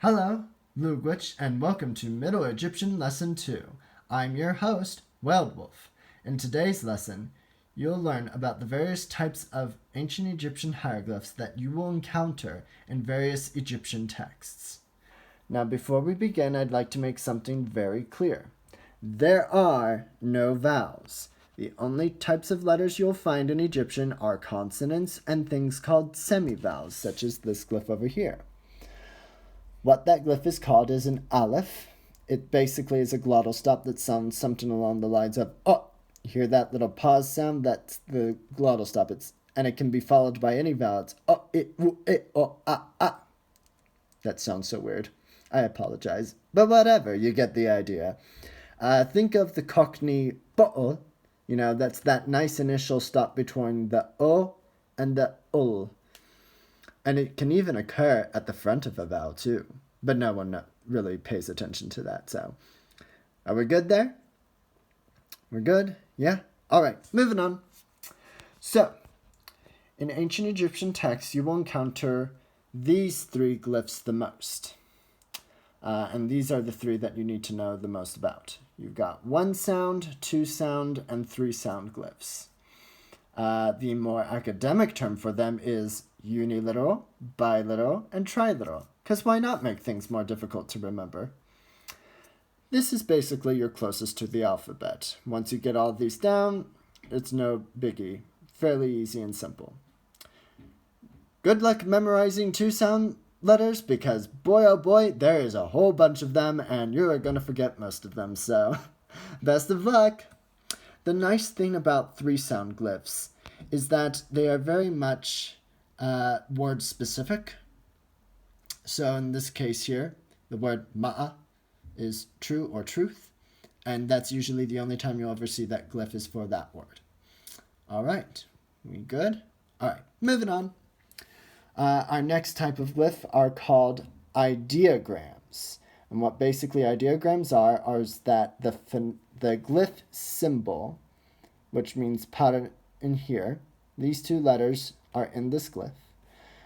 Hello, Lugwich, and welcome to Middle Egyptian Lesson 2. I'm your host, Weadwulf. In today's lesson, you'll learn about the various types of ancient Egyptian hieroglyphs that you will encounter in various Egyptian texts. Now, before we begin, I'd like to make something very clear. There are no vowels. The only types of letters you'll find in Egyptian are consonants and things called semivowels, such as this glyph over here. What that glyph is called is an aleph. It basically is a glottal stop that sounds something along the lines of oh. You hear that little pause sound? That's the glottal stop. And it can be followed by any vowel. It's oh, it, woo, it, oh, ah, ah. That sounds so weird. I apologize. But whatever, you get the idea. Think of the Cockney bo'l. That's that nice initial stop between the o and the ul. And it can even occur at the front of a vowel too. But no one really pays attention to that. So, are we good there? We're good? Yeah? All right, moving on. So, in ancient Egyptian texts, you will encounter these three glyphs the most. And these are the three that you need to know the most about. You've got 1 sound, 2 sound, and 3 sound glyphs. The more academic term for them is uniliteral, biliteral, and triliteral. Because why not make things more difficult to remember? This is basically your closest to the alphabet. Once you get all these down, it's no biggie. Fairly easy and simple. Good luck memorizing 2 sound letters because boy oh boy, there is a whole bunch of them and you are going to forget most of them. So, best of luck! The nice thing about 3 sound glyphs is that they are very much word specific. So in this case here, the word ma'a is true or truth, and that's usually the only time you'll ever see that glyph is for that word. All right, we good? All right, moving on. Our next type of glyph are called ideograms. And what basically ideograms are is that the glyph symbol, which means para in here, these 2 letters are in this glyph.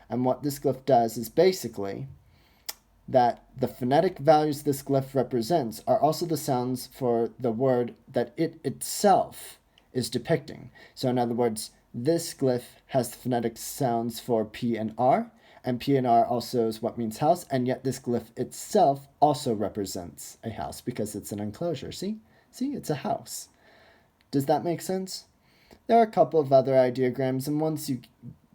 And what this glyph does is basically that the phonetic values this glyph represents are also the sounds for the word that it itself is depicting. So in other words, this glyph has the phonetic sounds for P and R also is what means house, and yet this glyph itself also represents a house because it's an enclosure. See, it's a house. Does that make sense? There are a couple of other ideograms, and once you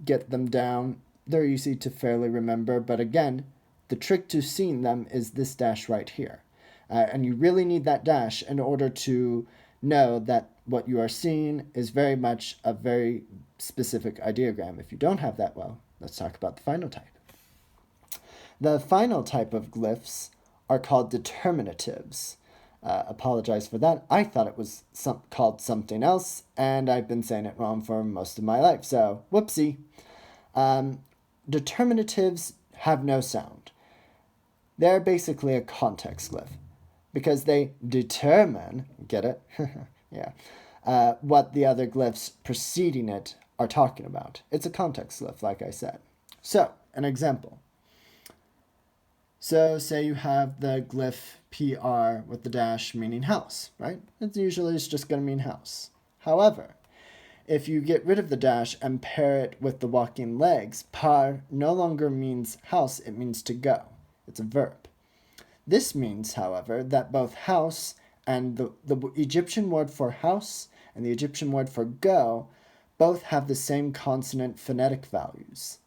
get them down, they're easy to fairly remember, but again, the trick to seeing them is this dash right here. And you really need that dash in order to know that what you are seeing is very much a very specific ideogram. If you don't have that, well, let's talk about the final type. The final type of glyphs are called determinatives. Apologize for that. I thought it was called something else, and I've been saying it wrong for most of my life, so whoopsie. Determinatives have no sound. They're basically a context glyph because they determine, get it? Yeah. What the other glyphs preceding it are talking about. It's a context glyph, like I said. So, an example. So, say you have the glyph PR with the dash meaning house, right? It usually is just going to mean house. However, if you get rid of the dash and pair it with the walking legs, par no longer means house, it means to go. It's a verb. This means, however, that both house and the Egyptian word for house and the Egyptian word for go both have the same consonant phonetic values.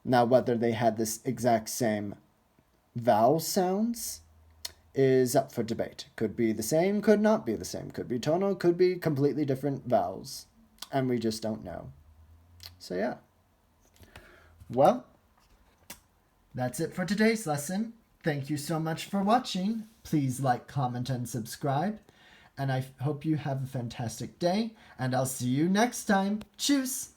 Now, whether they had this exact same vowel sounds is up for debate. Could be the same, could not be the same. Could be tonal, could be completely different vowels. And we just don't know. So yeah. Well, that's it for today's lesson. Thank you so much for watching. Please like, comment, and subscribe. And I hope you have a fantastic day. And I'll see you next time. Tschüss!